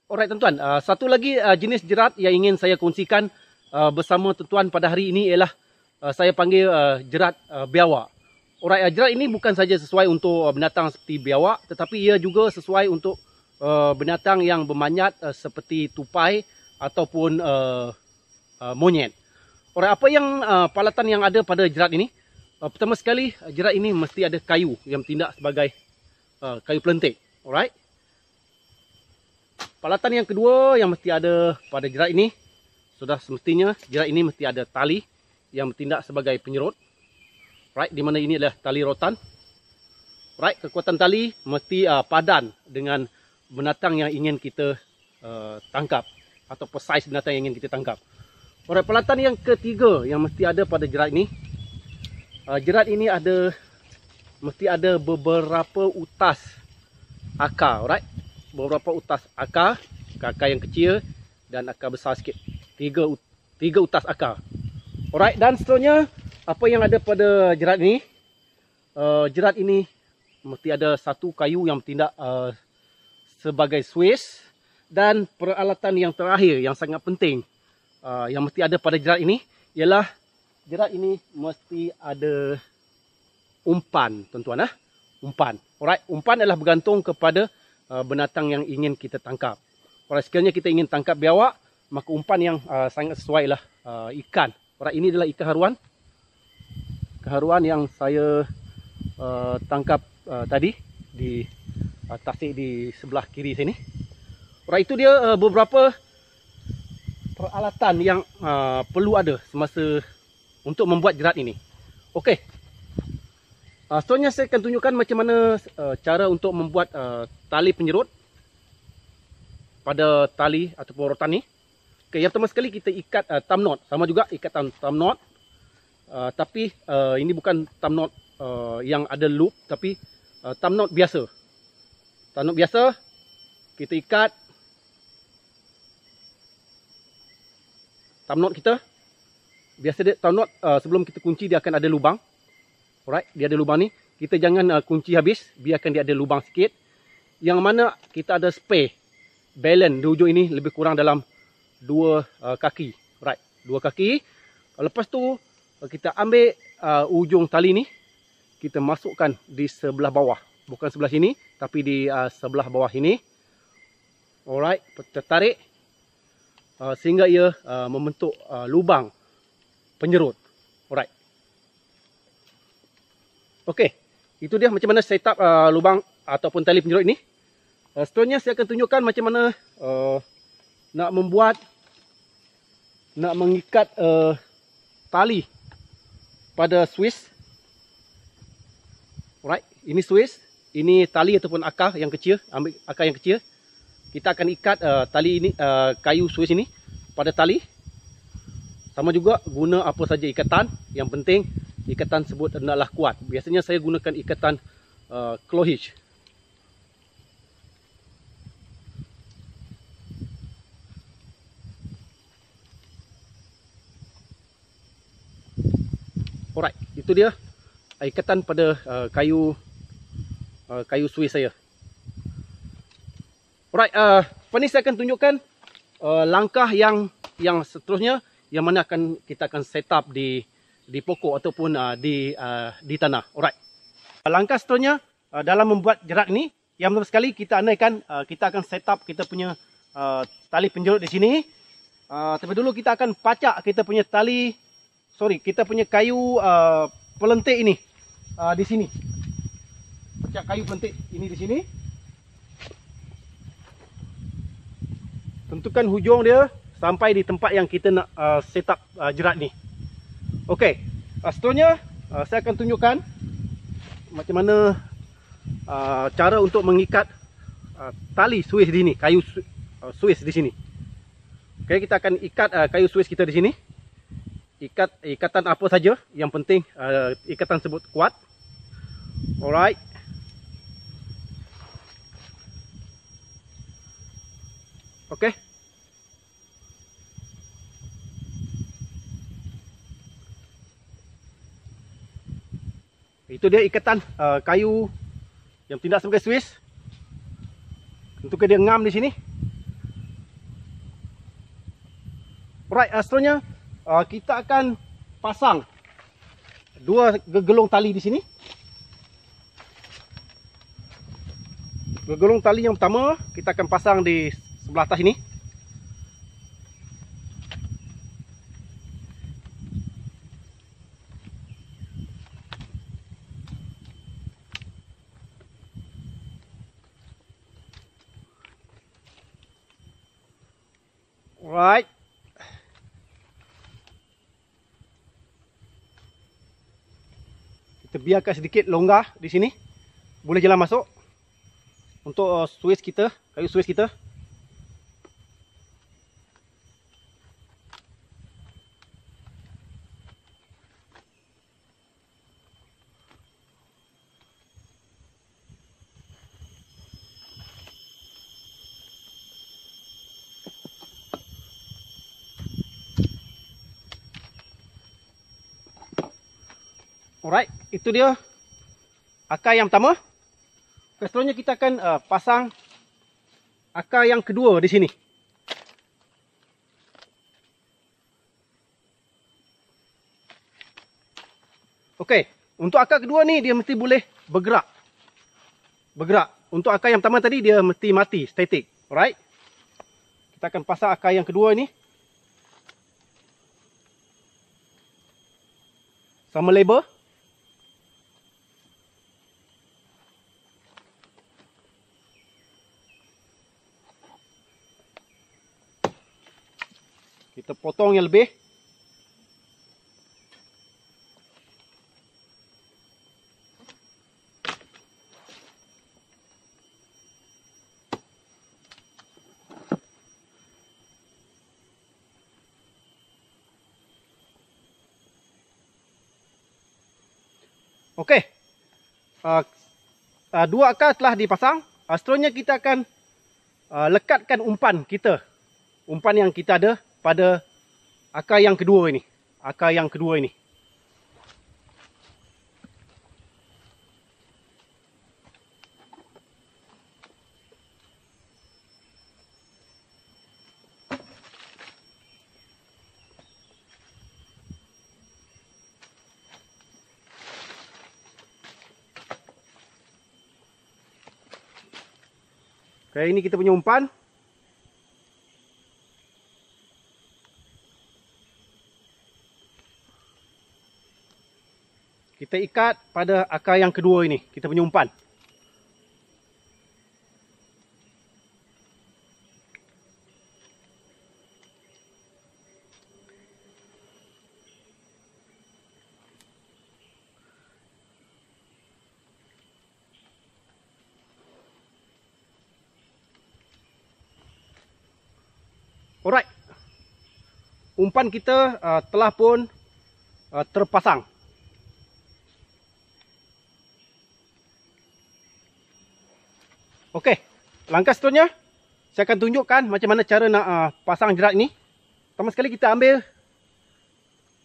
Alright tuan-tuan, satu lagi jenis jerat yang ingin saya kongsikan bersama tuan-tuan pada hari ini ialah saya panggil jerat biawak. Alright, jerat ini bukan saja sesuai untuk binatang seperti biawak, tetapi ia juga sesuai untuk binatang yang bermanyat seperti tupai ataupun monyet. Alright, apa yang peralatan yang ada pada jerat ini? Pertama sekali, jerat ini mesti ada kayu yang bertindak sebagai kayu pelentik. Alright. Peralatan yang kedua yang mesti ada pada jerat ini, sudah semestinya jerat ini mesti ada tali yang bertindak sebagai penyerut. Right, di mana ini adalah tali rotan. Right, kekuatan tali mesti padan dengan binatang yang ingin kita tangkap atau saiz binatang yang ingin kita tangkap. Alright, peralatan yang ketiga yang mesti ada pada jerat ini, jerat ini mesti ada beberapa utas akar. Alright. Beberapa utas akar yang kecil dan akar besar sikit. Tiga utas akar. Alright, dan seterusnya apa yang ada pada jerat ini? Jerat ini mesti ada satu kayu yang bertindak sebagai suis, dan peralatan yang terakhir yang sangat penting yang mesti ada pada jerat ini ialah jerat ini mesti ada umpan, tuan-tuan. Umpan. Alright, umpan adalah bergantung kepada binatang yang ingin kita tangkap. Kalau sekiranya kita ingin tangkap biawak, maka umpan yang sangat sesuai lah ikan. Alright, ini adalah ikan haruan. Ikan haruan yang saya tangkap tadi di tasik di sebelah kiri sini. Alright, itu dia beberapa peralatan yang perlu ada semasa untuk membuat jerat ini. Okey. Seterusnya saya akan tunjukkan macam mana cara untuk membuat tali penyerut pada tali ataupun rotan ni. Okay, yang pertama sekali kita ikat thumb knot. Sama juga ikatan thumb knot. Tapi ini bukan thumb knot yang ada loop, tapi thumb knot biasa. Thumb knot biasa, kita ikat thumb knot kita. Biasa dia thumb knot sebelum kita kunci dia akan ada lubang. Alright, dia ada lubang ni. Kita jangan kunci habis, biarkan dia ada lubang sikit. Yang mana kita ada spare balance di hujung ini lebih kurang dalam 2 kaki. Alright, 2 kaki. Lepas tu kita ambil ujung tali ni, kita masukkan di sebelah bawah. Bukan sebelah sini, tapi di sebelah bawah ini. Alright, kita tarik sehingga ia membentuk lubang penyerut. Alright. Okey, itu dia macam mana setup lubang ataupun tali penyerut ini. Seterusnya saya akan tunjukkan macam mana nak mengikat tali pada suis. Alright, ini suis, ini tali ataupun akar yang kecil, ambil akar yang kecil. Kita akan ikat tali ini, kayu suis ini pada tali. Sama juga guna apa saja ikatan, yang penting ikatan tersebut adalah kuat. Biasanya saya gunakan ikatan claw hitch. Alright, itu dia ikatan pada kayu suis saya. Alright, apa ni saya akan tunjukkan langkah yang seterusnya, yang mana kita akan set up di pokok ataupun di tanah. Alright. Langkah seterusnya dalam membuat jerat ini, yang pertama sekali kita andaikan kita akan set up kita punya tali penjerut di sini. Tapi dulu kita akan pacak kita punya kita punya kayu pelentik ini di sini. Pacak kayu pelentik ini di sini. Tentukan hujung dia sampai di tempat yang kita nak set up jerat ni. Okey, seterusnya saya akan tunjukkan macam mana cara untuk mengikat tali suis di sini, kayu suis di sini. Okey, kita akan ikat kayu suis kita di sini. Ikatan apa saja, yang penting ikatan tersebut kuat. Alright. Okey. Itu dia ikatan kayu yang bertindak sebagai suis. Tentukan dia ngam di sini. Alright, seterusnya kita akan pasang dua gegelung tali di sini. Gegelung tali yang pertama kita akan pasang di sebelah atas ini. Alright. Kita biarkan sedikit longgar di sini. Boleh jalan masuk. Untuk Swiss kita, kayu Swiss kita. Alright, itu dia akar yang pertama. Seterusnya kita akan pasang akar yang kedua di sini. Okey, untuk akar kedua ni dia mesti boleh bergerak. Untuk akar yang pertama tadi dia mesti mati, statik. Alright. Kita akan pasang akar yang kedua ni. Sama label. Kita potong yang lebih. Okey. Dua akar telah dipasang. Seterusnya kita akan lekatkan umpan kita. Umpan yang kita ada pada akar yang kedua ini. Akar yang kedua ini. Okay, ini kita punya umpan. Kita ikat pada akar yang kedua ini. Kita punya umpan. Alright. Umpan kita telah pun terpasang. Okey, langkah seterusnya saya akan tunjukkan macam mana cara nak pasang jerat ini. Pertama sekali kita ambil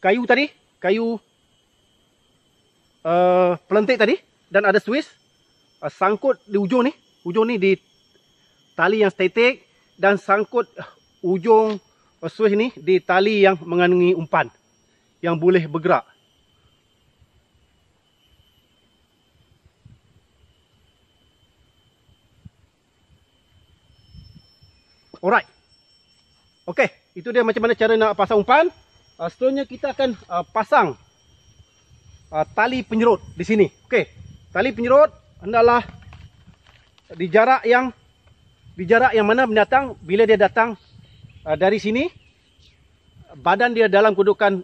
kayu tadi, kayu pelentik tadi dan ada Swiss, sangkut di ujung ni di tali yang statik dan sangkut ujung Swiss ni di tali yang mengandungi umpan yang boleh bergerak. Alright. Okey, itu dia macam mana cara nak pasang umpan. Seterusnya kita akan pasang tali penyerut di sini. Okey. Tali penyerut hendaklah di jarak yang mana binatang bila dia datang dari sini, badan dia dalam kedudukan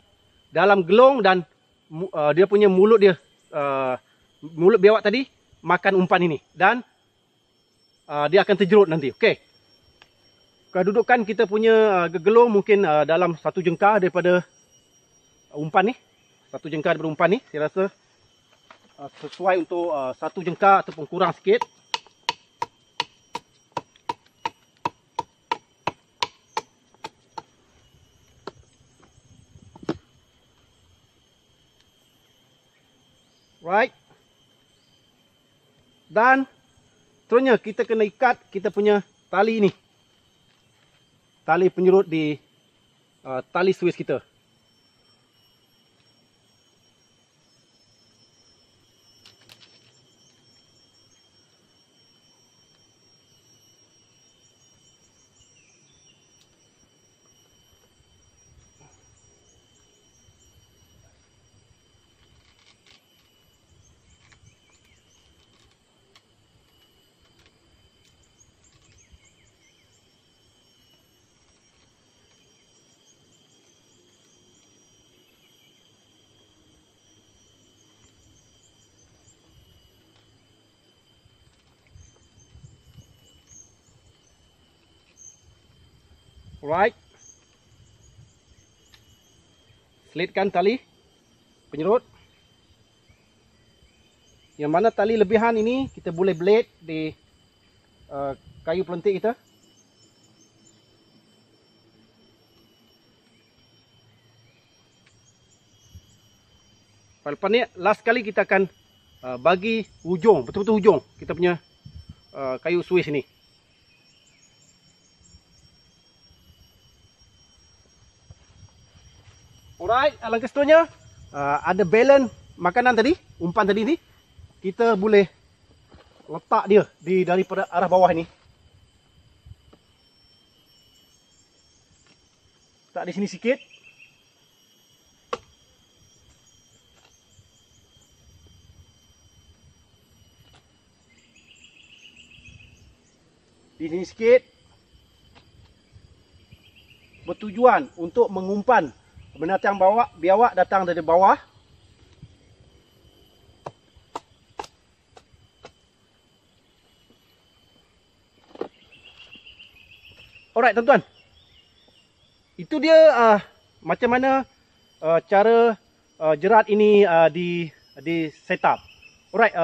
dalam gelong dan dia punya mulut dia mulut biawak tadi makan umpan ini dan dia akan terjerut nanti. Okey. Kedudukan kita punya gegelung mungkin dalam satu jengkar daripada umpan ni. Satu jengkar daripada umpan ni. Saya rasa sesuai untuk satu jengkar ataupun kurang sikit. Right. Dan seterusnya kita kena ikat kita punya tali ni. Tali penyerut di tali Swiss kita. Alright. Selitkan tali penyerut. Yang mana tali lebihan ini kita boleh blade di kayu pelentik kita. Lepas ni last kali kita akan bagi hujung, betul-betul hujung kita punya kayu Swiss ini. Alright, langkah seterusnya ada balance makanan tadi, umpan tadi ni, kita boleh letak dia daripada arah bawah ni. Letak di sini sikit. Di sini sikit. Bertujuan untuk mengumpan binatang biawak datang dari bawah. Alright tuan-tuan. Itu dia macam mana cara jerat ini di setup. Alright,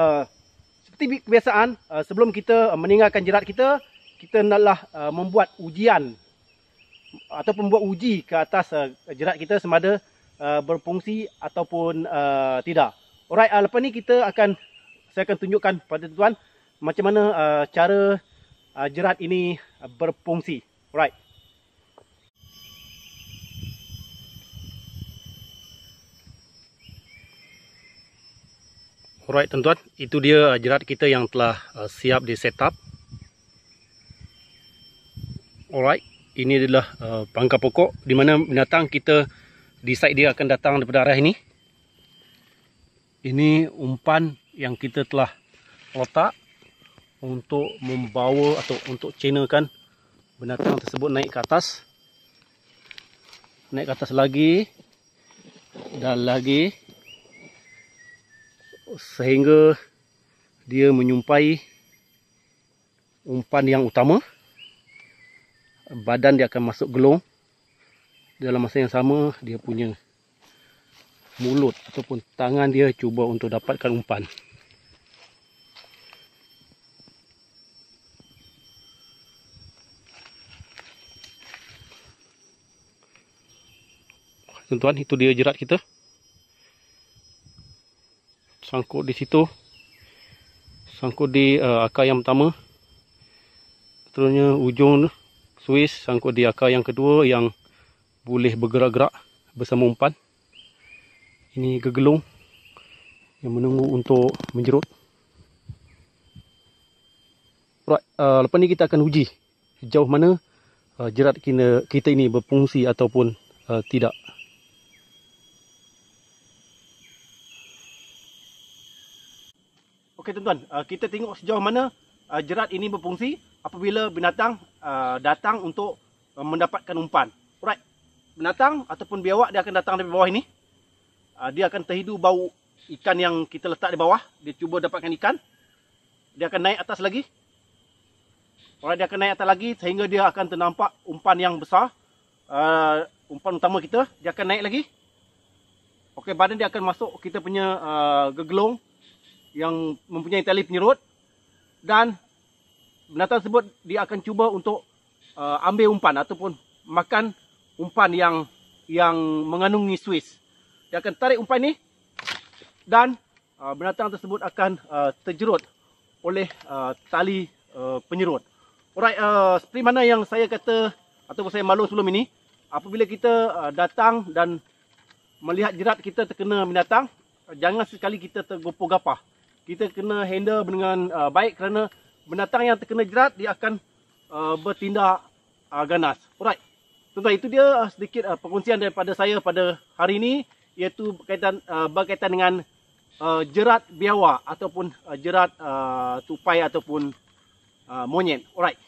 seperti kebiasaan sebelum kita meninggalkan jerat kita naklah membuat ujian ataupun buat uji ke atas jerat kita sama ada berfungsi ataupun tidak. Alright, lepas ni saya akan tunjukkan pada tuan macam mana cara jerat ini berfungsi. Alright. Alright tuan-tuan, itu dia jerat kita yang telah siap di setup. Alright, ini adalah pangkal pokok di mana binatang kita decide dia akan datang daripada arah ini. Ini umpan yang kita telah letak untuk membawa atau untuk channelkan binatang tersebut naik ke atas. Naik ke atas lagi dan lagi sehingga dia menyumpai umpan yang utama. Badan dia akan masuk gelung. Dalam masa yang sama dia punya mulut ataupun tangan dia cuba untuk dapatkan umpan. Tuan-tuan, itu dia jerat kita. Sangkut di situ. Sangkut di akar yang pertama. Seterusnya ujung Swiss sangkut di akar yang kedua yang boleh bergerak-gerak bersama umpan. Ini gegelung yang menunggu untuk menjerut. Right, lepas ni kita akan uji sejauh mana jerat kita ini berfungsi ataupun tidak. Okey tuan-tuan, kita tengok sejauh mana jerat ini berfungsi apabila binatang datang untuk mendapatkan umpan. Alright, binatang ataupun biawak dia akan datang dari bawah ini. Dia akan terhidu bau ikan yang kita letak di bawah. Dia cuba dapatkan ikan. Dia akan naik atas lagi. Alright, dia akan naik atas lagi sehingga dia akan ternampak umpan yang besar. Umpan utama kita, dia akan naik lagi. Okey, badan dia akan masuk kita punya gegelung yang mempunyai tali penyerut, dan binatang tersebut dia akan cuba untuk ambil umpan ataupun makan umpan yang mengandungi Swiss. Dia akan tarik umpan ni dan binatang tersebut akan terjerut oleh tali penyerut. Alright, seperti mana yang saya kata ataupun saya maklum sebelum ini, apabila kita datang dan melihat jerat kita terkena binatang, jangan sekali kita tergopoh gapah. Kita kena handle dengan baik, kerana binatang yang terkena jerat dia akan bertindak ganas. Alright. Tuan-tuan, itu dia sedikit perkongsian daripada saya pada hari ini, iaitu berkaitan dengan jerat biawak ataupun jerat tupai ataupun monyet. Alright.